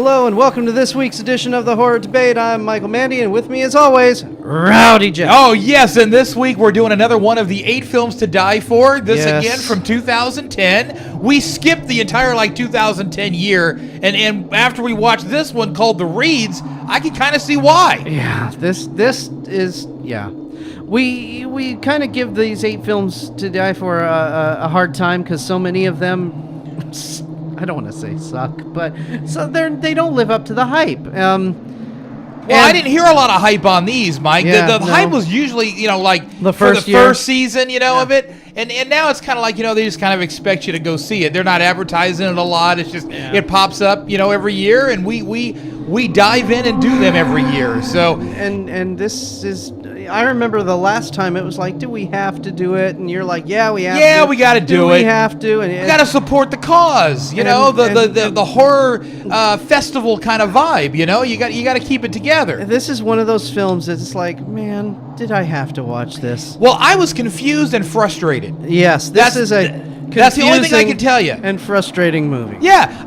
Hello and welcome to this week's edition of the Horror Debate. I'm Michael Mandy, and with me as always, Rowdy Jeff. Oh yes, and this week we're doing another one of the 8 films to die for. This again from 2010. We skipped the entire 2010 year, and after we watched this one called The Reeds, I can kind of see why. Yeah, this is We kind of give these 8 films to die for a hard time because so many of them, I don't want to say suck, but they don't live up to the hype. Well, I didn't hear a lot of hype on these, Mike. Yeah, the hype was usually, the first season, of it. And now it's kind of like, they just kind of expect you to go see it. They're not advertising it a lot. It's just, it pops up, every year, and we dive in and do them every year. So and this is, I remember the last time it was like, do we have to do it? And you're like, yeah, we have to. Yeah, we got to do it. We have to. And we got to support the cause, the horror festival kind of vibe, You got to keep it together. This is one of those films that's like, man, did I have to watch this? Well, I was confused and frustrated. Yes, that's the only thing I can tell you. And frustrating movie. Yeah,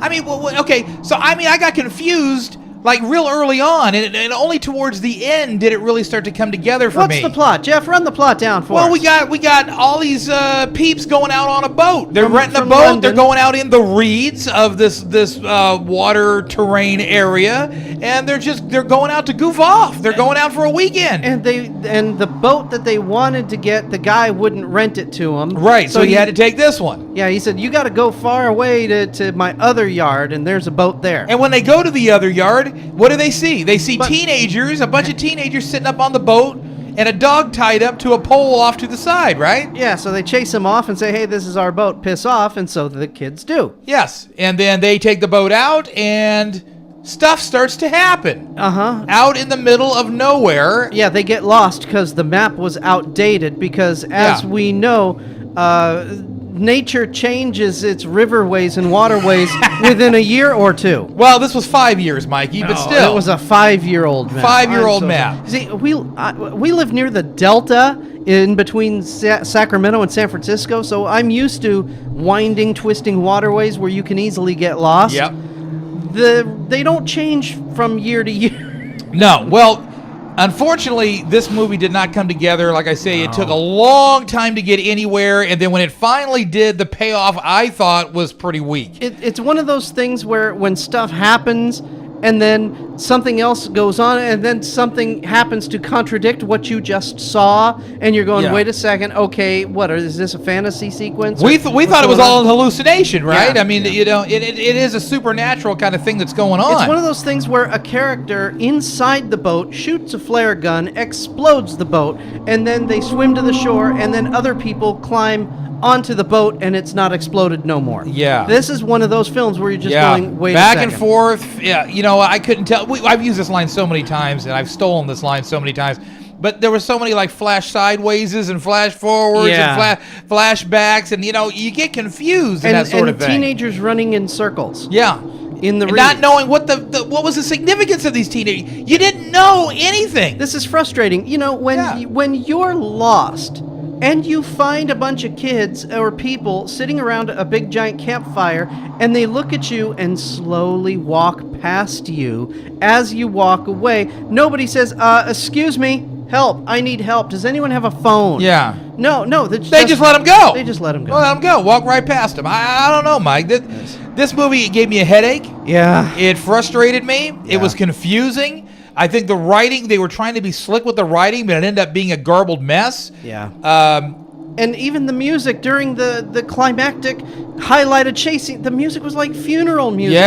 okay. So I got confused real early on, and only towards the end did it really start to come together for me. What's the plot, Jeff? Run the plot down for us. Well, we got all these peeps going out on a boat. They're renting a boat. London. They're going out in the reeds of this water terrain area, and they're going out to goof off. They're going out for a weekend. And the boat that they wanted to get, the guy wouldn't rent it to them. Right. So he had to take this one. Yeah, he said, you got to go far away to my other yard, and there's a boat there. And when they go to the other yard, what do they see? They see a bunch of teenagers sitting up on the boat and a dog tied up to a pole off to the side, right? Yeah, so they chase him off and say, hey, this is our boat, piss off, and so the kids do. Yes, and then they take the boat out and stuff starts to happen. Out in the middle of nowhere. Yeah, they get lost because the map was outdated because, as we know, nature changes its riverways and waterways within a year or two. Well, this was 5 years, Mikey, but still. It was a 5-year-old map. 5-year-old map. See, we live near the Delta in between Sacramento and San Francisco, so I'm used to winding, twisting waterways where you can easily get lost. Yep. They don't change from year to year. No. Well, unfortunately, this movie did not come together. Like I say, it took a long time to get anywhere, and then when it finally did, the payoff, I thought, was pretty weak. It's one of those things where when stuff happens, and then something else goes on, and then something happens to contradict what you just saw, and you're going, wait a second, okay, is this a fantasy sequence? We thought it was all an hallucination, right? Yeah. I mean, it is a supernatural kind of thing that's going on. It's one of those things where a character inside the boat shoots a flare gun, explodes the boat, and then they swim to the shore, and then other people climb onto the boat, and it's not exploded no more. Yeah. This is one of those films where you're just going, wait a second. Back and forth. Yeah, I couldn't tell. I've used this line so many times, and I've stolen this line so many times. But there were so many flash sidewayses and flash forwards and flashbacks, and you get confused in that sort of thing. And teenagers running in circles. Yeah. In the not knowing what was the significance of these teenagers. You didn't know anything. This is frustrating. When you're lost and you find a bunch of kids or people sitting around a big giant campfire, and they look at you and slowly walk past you as you walk away. Nobody says, excuse me, help, I need help. Does anyone have a phone? Yeah. No. They just let them go. They just let them go. Let them go. Walk right past them. I don't know, Mike. This movie gave me a headache. Yeah. It frustrated me. It was confusing. I think the writing, they were trying to be slick with the writing, but it ended up being a garbled mess. Yeah. And even the music during the climactic highlighted chasing, the music was like funeral music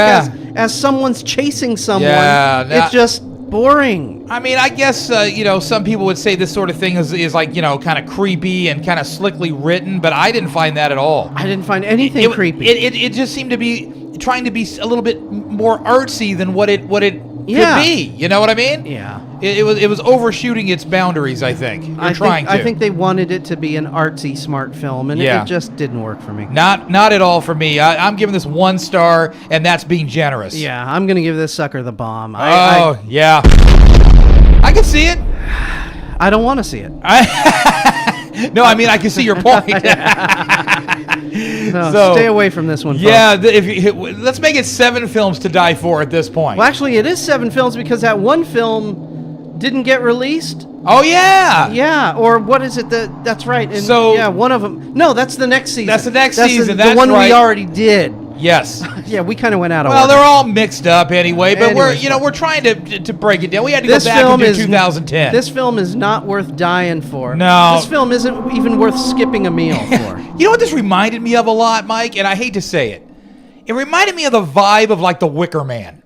as someone's chasing someone. Yeah. It's just boring. I mean, I guess, some people would say this sort of thing is kind of creepy and kind of slickly written, but I didn't find that at all. I didn't find anything creepy. It just seemed to be trying to be a little bit more artsy than what it could be. You know what I mean? Yeah. It was overshooting its boundaries, I think. I think they wanted it to be an artsy, smart film, and it just didn't work for me. Not at all for me. I'm giving this 1 star, and that's being generous. Yeah, I'm going to give this sucker the bomb. Yeah. I can see it. I don't want to see it. No, I mean, I can see your point. No, So, stay away from this one, folks. Yeah, let's make it 7 films to die for at this point. Well, actually, it is 7 films because that one film didn't get released. Oh, yeah. Yeah, or what is it? That's right. And So- yeah, one of them. No, that's the next season. That's the next season, The that's one right. we already did. Yes. Yeah, we kind of went out of Well, order. they're all mixed up anyway, but Anyways, we're trying to break it down. We had to This go back film into is 2010. This film is not worth dying for. No. This film isn't even worth skipping a meal for. You know what this reminded me of a lot, Mike? And I hate to say it. It reminded me of the vibe of like The Wicker Man.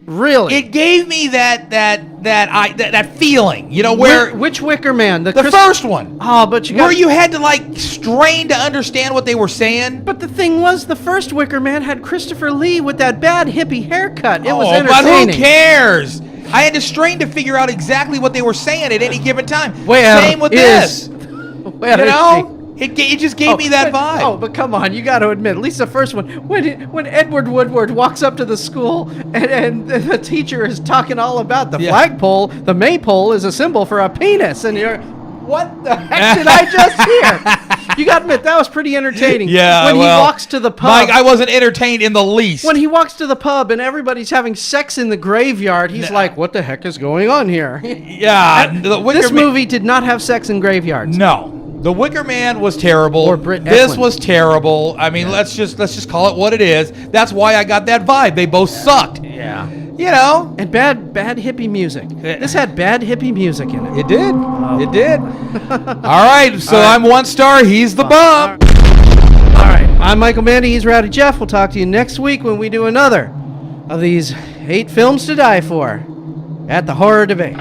Really? It gave me that feeling, you know, where Which Wicker Man? the first one, Oh, but where you had to like strain to understand what they were saying. But the thing was, the first Wicker Man had Christopher Lee with that bad hippie haircut. It was But who entertaining. cares? I had to strain to figure out exactly what they were saying at any given time. Well, Same with is- this. Well, You is know, it just gave me that but- vibe. Oh, but come on, you got to admit, at least the first one, when Edward Woodward walks up to the school and the teacher is talking all about the Yeah. flagpole, the maypole is a symbol for a penis, and you're, what the heck did I just hear? You got to admit, that was pretty entertaining. Yeah, when well, he walks to the pub. Mike, I wasn't entertained in the least. When he walks to the pub and everybody's having sex in the graveyard, he's like, what the heck is going on here? Yeah, the Wicker This Man- movie did not have sex in graveyards. No, The Wicker Man was terrible. Or Britt This Eklund. was terrible. I mean, let's just call it what it is. That's why I got that vibe. They both sucked. Yeah. You know, And bad hippie music. This had bad hippie music in it. it did. It did. All right, so All right. I'm 1 star. He's the bum. All right. I'm Michael Mandy. He's Rowdy Jeff. We'll talk to you next week when we do another of these 8 films to die for at the Horror Debate.